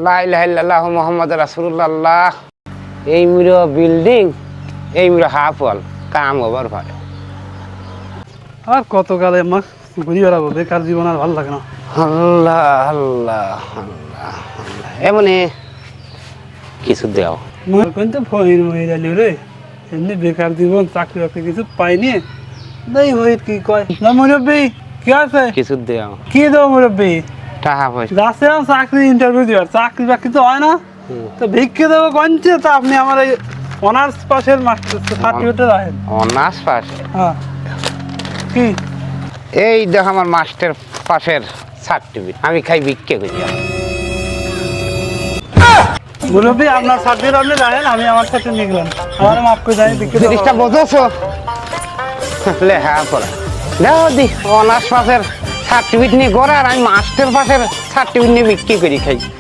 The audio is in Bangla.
লা ইলাহা ইল্লাল্লাহু মুহাম্মাদুর রাসূলুল্লাহ। এই মিরো বিল্ডিং, এই মিরো হাফ ওয়াল, কাম ওভার পারে। আর কত কালে আমার ঘুরি বেড়াবো, বেকার জীবন আর ভালো লাগে না। আল্লাহ আল্লাহ আল্লাহ আল্লাহ, এমনি কিছু দেও। মনে করেন তো ফহির মহিলালি রে, এমনি বেকার জীবন, চাকরি বাকরি কিছু পাইনি। নাই হয়ে কি কয় না মুরব্বী, কি আছে? কিছু দেও, কি দেবো মুরব্বী? টাকা পয়সা। যাচ্ছে চাকরি ইন্টারভিউ দেওয়ার, চাকরি বাকরি তো হয় না, তো ভিক্ষে দেবো কনছে। তা আপনি আমার এই অনার্স পাশের মাস্টার সার্টিফিকেটে রাখেন। Honours pass? হ্যাঁ, কি এই দেখ আমার মাস্টার পাশের সার্টিফিকেট, আমি খাই ভিক্ষে করি। মুরব্বী আপনার সার্টিফিকেট আপনি রাখেন, আমি আমার সাথে নিলাম, আমার মাফ করে যাই ভিক্ষে দেবো। জিনিসটা বোঝাছো? লেখা পড়া দেখো দি, অনার্স পাশের সার্টিফিকেট নিয়ে করে আর আমি মাস্টার পাশের সার্টিফিকেট নিয়ে বিক্রি করি খাই।